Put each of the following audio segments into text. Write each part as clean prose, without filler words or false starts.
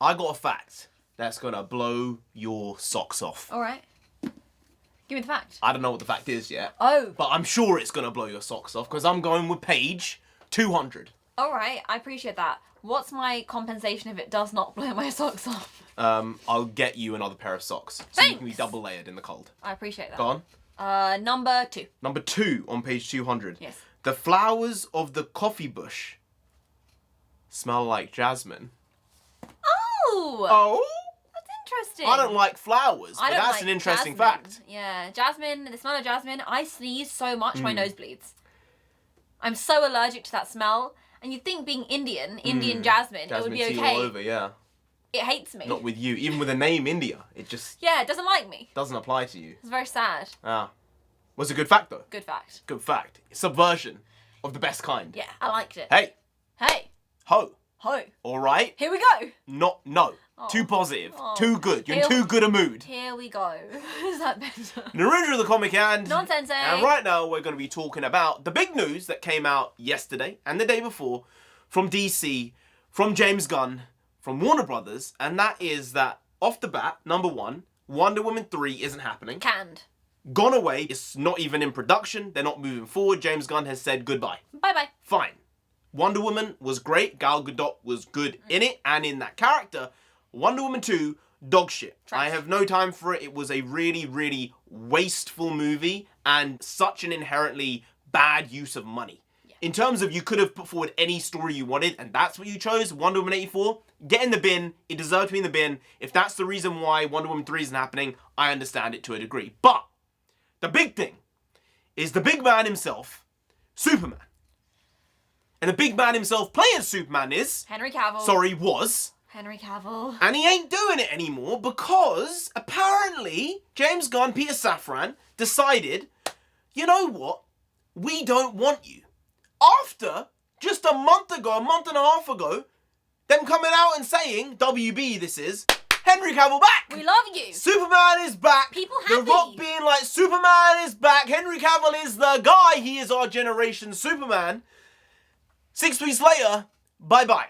I got a fact that's gonna blow your socks off. All right. Give me the fact. I don't know what the fact is yet. Oh. But I'm sure it's gonna blow your socks off because I'm going with page 200. All right, I appreciate that. What's my compensation if it does not blow my socks off? I'll get you another pair of socks. So Thanks. you can be double layered in the cold. I appreciate that. Go on. Number 2. Number 2 on page 200. Yes. The flowers of the coffee bush smell like jasmine. Oh! Oh? That's interesting. I don't like flowers, but that's like an interesting jasmine. fact. Yeah, jasmine, the smell of jasmine, I sneeze so much my nose bleeds. I'm so allergic to that smell. And you'd think being Indian jasmine, it would be tea okay. all over, yeah. It hates me. Not with you. Even with the name India, it just Yeah, it doesn't like me. doesn't apply to you. It's very sad. Ah. Was a good fact, though. Good fact. Good fact. Subversion of the best kind. Yeah, I liked it. Hey. Hey. Ho. Ho. All right. Here we go. No. Oh. Too positive. Oh. Too good. You're in too good a mood. Here we go. Is that better? NarendraTheComic and NONSENSEI. And right now we're going to be talking about the big news that came out yesterday and the day before from DC, from James Gunn, from Warner Brothers, and that is that off the bat, number 1, Wonder Woman 3 isn't happening. Canned. Gone away. It's not even in production. They're not moving forward. James Gunn has said goodbye. Bye-bye. Fine. Wonder Woman was great. Gal Gadot was good in it and in that character. Wonder Woman 2, dog shit. Trash. I have no time for it. It was a really, really wasteful movie and such an inherently bad use of money. Yeah. In terms of you could have put forward any story you wanted and that's what you chose, Wonder Woman 84, get in the bin. It deserved to be in the bin. If that's the reason why Wonder Woman 3 isn't happening, I understand it to a degree. But the big thing is the big man himself, Superman. And the big man himself playing Superman is... Henry Cavill. was... Henry Cavill. And he ain't doing it anymore because apparently James Gunn, Peter Safran, decided, you know what? We don't want you. After just a month and a half ago, them coming out and saying, WB this is, Henry Cavill back. We love you. Superman is back. People happy. The Rock being like, Superman is back. Henry Cavill is the guy. He is our generation Superman. 6 weeks later, bye-bye.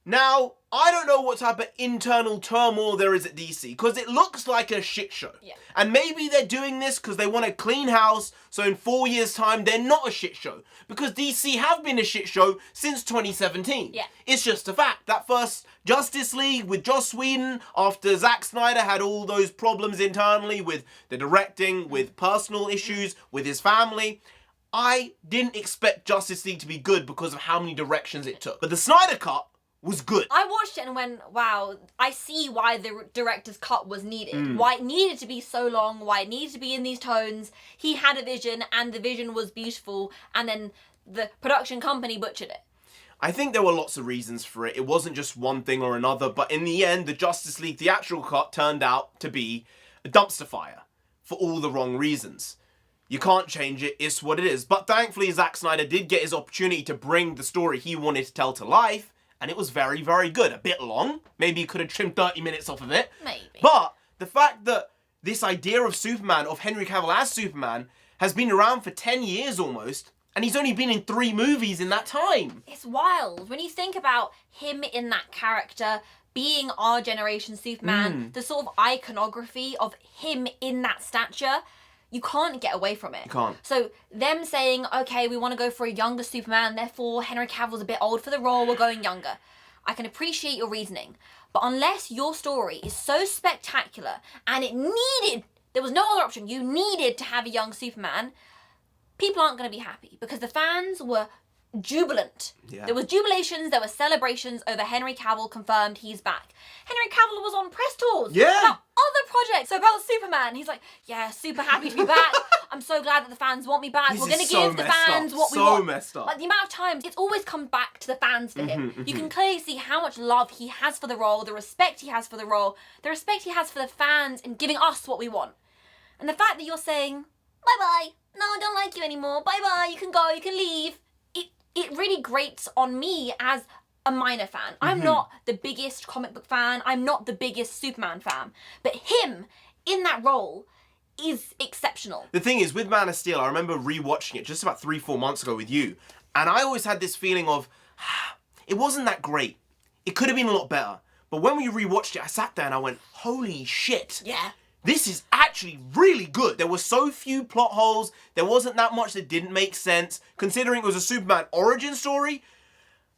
Now, I don't know what type of internal turmoil there is at DC, because it looks like a shit show. Yeah. And maybe they're doing this because they want a clean house, so in 4 years' time, they're not a shit show. Because DC have been a shit show since 2017. Yeah. It's just a fact. That first Justice League with Joss Whedon, after Zack Snyder had all those problems internally with the directing, with personal issues, with his family, I didn't expect Justice League to be good because of how many directions it took. But the Snyder Cut was good. I watched it and went, wow, I see why the director's cut was needed. Why it needed to be so long, why it needed to be in these tones. He had a vision and the vision was beautiful and then the production company butchered it. I think there were lots of reasons for it. It wasn't just one thing or another, but in the end, the Justice League theatrical cut turned out to be a dumpster fire for all the wrong reasons. You can't change it, it's what it is. But thankfully, Zack Snyder did get his opportunity to bring the story he wanted to tell to life, and it was very, very good. A bit long. Maybe he could have trimmed 30 minutes off of it. Maybe. But the fact that this idea of Superman, of Henry Cavill as Superman, has been around for 10 years almost, and he's only been in 3 movies in that time. It's wild. When you think about him in that character, being our generation Superman, the sort of iconography of him in that stature, you can't get away from it. You can't. So them saying, okay, we want to go for a younger Superman, therefore Henry Cavill's a bit old for the role, we're going younger. I can appreciate your reasoning. But unless your story is so spectacular and it needed, there was no other option, you needed to have a young Superman, people aren't going to be happy because the fans were jubilant. Yeah. There was jubilations, there were celebrations over Henry Cavill confirmed he's back. Henry Cavill was on press tours Yeah. about other projects. So about Superman, he's like, yeah, super happy to be back. I'm so glad that the fans want me back. This We're is going to so give the messed fans up. what we So want. messed up. Like the amount of times, it's always come back to the fans for him. You can clearly see how much love he has for the role, the respect he has for the role, the respect he has for the fans in giving us what we want. And the fact that you're saying, bye-bye, no, I don't like you anymore, bye-bye, you can go, you can leave, it really grates on me as a minor fan. I'm not the biggest comic book fan, I'm not the biggest Superman fan, but him in that role is exceptional. The thing is, with Man of Steel, I remember rewatching it just about 3-4 months ago with you, and I always had this feeling of, it wasn't that great. It could have been a lot better. But when we rewatched it, I sat there and I went, holy shit. Yeah. This is actually really good. There were so few plot holes. There wasn't that much that didn't make sense. Considering it was a Superman origin story,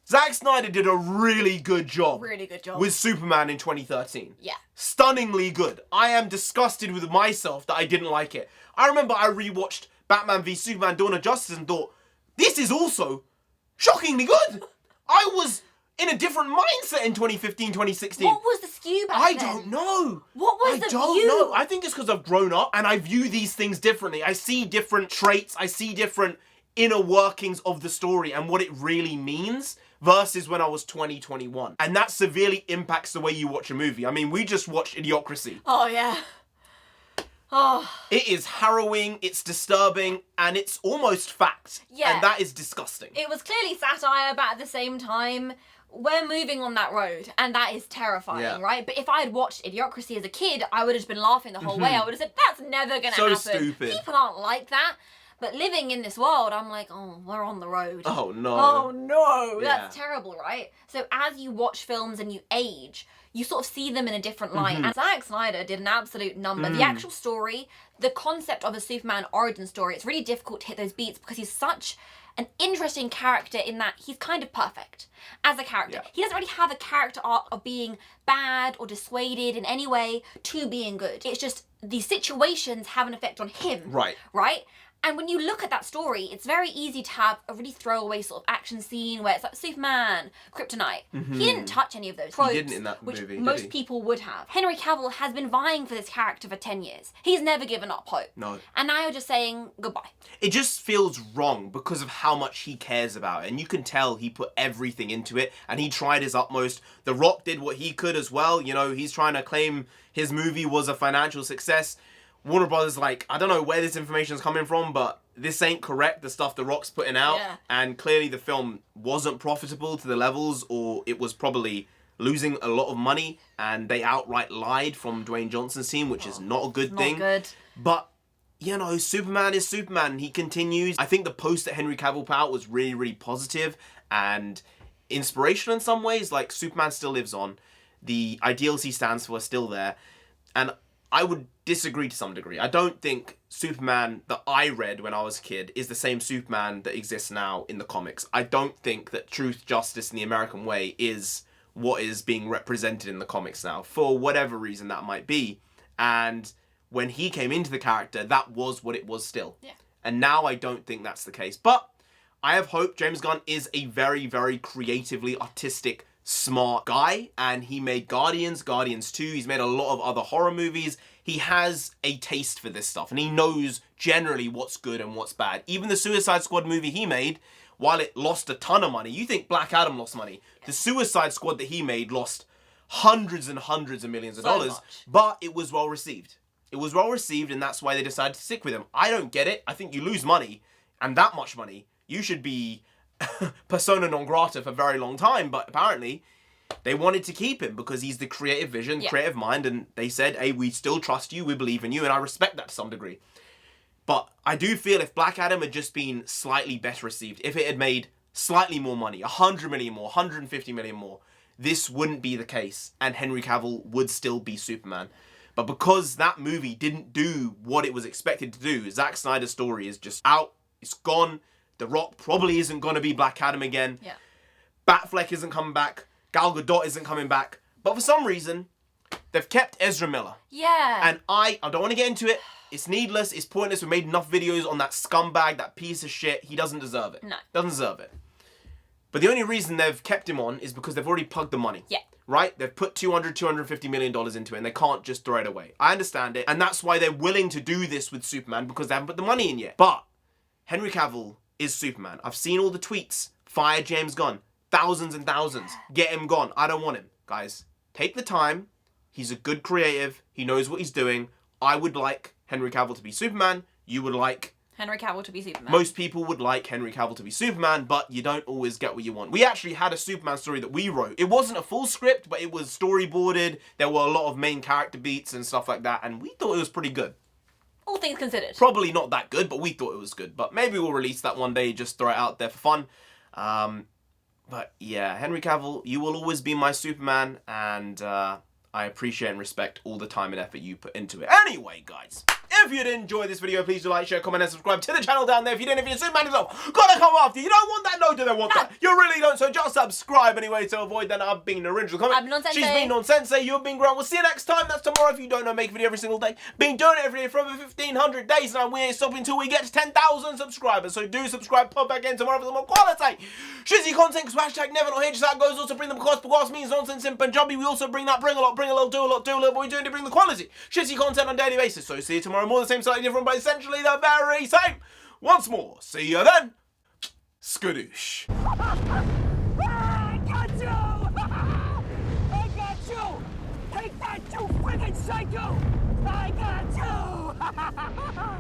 Zack Snyder did a really good job. Really good job. With Superman in 2013. Yeah. Stunningly good. I am disgusted with myself that I didn't like it. I remember I rewatched Batman v Superman Dawn of Justice and thought, this is also shockingly good. I was in a different mindset in 2015, 2016. What was the skew back I then? don't know. What was the I don't view? know. I think it's because I've grown up and I view these things differently. I see different traits. I see different inner workings of the story and what it really means versus when I was 20, 21. And that severely impacts the way you watch a movie. I mean, we just watched Idiocracy. Oh, yeah. Oh. It is harrowing, it's disturbing, and it's almost fact. Yeah. And that is disgusting. It was clearly satire, but at the same time, we're moving on that road, and that is terrifying, Yeah. right? But if I had watched Idiocracy as a kid, I would have just been laughing the whole way. I would have said, that's never going to So happen. stupid. People aren't like that. But living in this world, I'm like, oh, we're on the road. Oh, no. Oh, no. Yeah. That's terrible, right? So as you watch films and you age, you sort of see them in a different light. And Zack Snyder did an absolute number. The actual story, the concept of a Superman origin story, it's really difficult to hit those beats because he's such an interesting character in that he's kind of perfect as a character. Yeah. He doesn't really have a character arc of being bad or dissuaded in any way to being good. It's just these situations have an effect on him. Right. Right? And when you look at that story, it's very easy to have a really throwaway sort of action scene where it's like Superman, Kryptonite. He didn't touch any of those tropes, didn't in that which movie, did most he? people would have. Henry Cavill has been vying for this character for 10 years. He's never given up hope. No. And now you're just saying goodbye. It just feels wrong because of how much he cares about it. And you can tell he put everything into it and he tried his utmost. The Rock did what he could as well. You know, he's trying to claim his movie was a financial success. Warner Brothers, like, I don't know where this information is coming from, but this ain't correct, the stuff The Rock's putting out. Yeah. And clearly the film wasn't profitable to the levels, or it was probably losing a lot of money, and they outright lied from Dwayne Johnson's team, which is not a good thing. Not good. But, you know, Superman is Superman. He continues. I think the post that Henry Cavill put out was really, really positive and inspirational in some ways. Like, Superman still lives on. The ideals he stands for are still there. And I would disagree to some degree. I don't think Superman that I read when I was a kid is the same Superman that exists now in the comics. I don't think that truth, justice, and the American way is what is being represented in the comics now, for whatever reason that might be. And when he came into the character, that was what it was still. Yeah. And now I don't think that's the case. But I have hope. James Gunn is a very, very creatively artistic, smart guy, and he made Guardians 2, he's made a lot of other horror movies. He has a taste for this stuff, and he knows generally what's good and what's bad. Even the Suicide Squad movie he made, while it lost a ton of money, you think Black Adam lost money. The Suicide Squad that he made lost hundreds and hundreds of millions of dollars, but it was well received. It was well received, and that's why they decided to stick with him. I don't get it. I think you lose money, and that much money, you should be persona non grata for a very long time, but apparently they wanted to keep him because he's the creative vision, creative mind, and they said, hey, we still trust you, we believe in you, and I respect that to some degree. But I do feel if Black Adam had just been slightly better received, if it had made slightly more money, 100 million more, 150 million more, this wouldn't be the case, and Henry Cavill would still be Superman. But because that movie didn't do what it was expected to do, Zack Snyder's story is just out, it's gone. The Rock probably isn't going to be Black Adam again. Yeah. Batfleck isn't coming back. Gal Gadot isn't coming back. But for some reason, they've kept Ezra Miller. Yeah. And I don't want to get into it. It's needless. It's pointless. We made enough videos on that scumbag, that piece of shit. He doesn't deserve it. No. Doesn't deserve it. But the only reason they've kept him on is because they've already plugged the money. Yeah. Right? They've put $250 million into it and they can't just throw it away. I understand it. And that's why they're willing to do this with Superman, because they haven't put the money in yet. But Henry Cavill is Superman. I've seen all the tweets. Fire James Gunn. Thousands and thousands. Get him gone. I don't want him. Guys, take the time. He's a good creative. He knows what he's doing. I would like Henry Cavill to be Superman. You would like... Henry Cavill to be Superman. Most people would like Henry Cavill to be Superman, but you don't always get what you want. We actually had a Superman story that we wrote. It wasn't a full script, but it was storyboarded. There were a lot of main character beats and stuff like that, and we thought it was pretty good. All things considered. Probably not that good, but we thought it was good. But maybe we'll release that one day, just throw it out there for fun. But yeah, Henry Cavill, you will always be my Superman, and I appreciate and respect all the time and effort you put into it. Anyway, guys, if you did enjoy this video, please do like, share, comment, and subscribe to the channel down there. If you didn't, if you're Superman yourself, gotta come after you. You don't want that? No, do they want that? You really don't, so just subscribe anyway to avoid that. I've been NarendraTheComic. I'm NONSENSEI. She's been NONSENSEI. You've been Grant. We'll see you next time. That's tomorrow. If you don't know, make a video every single day. Been doing it every day for over 1,500 days now. We ain't stopping until we get to 10,000 subscribers. So do subscribe. Pop back in tomorrow for some more quality shizzy content. Cause hashtag never not here. Just how it goes. Also bring them because means nonsense in Punjabi. We also bring that, bring a lot, bring a little, do a lot, do a little. But we do to bring the quality shizzy content on a daily basis. So see you tomorrow. More the same, slightly different, but essentially the very same. Once more, see you then. Skadoosh. I got you! I got you! Take that, you friggin' psycho! I got you!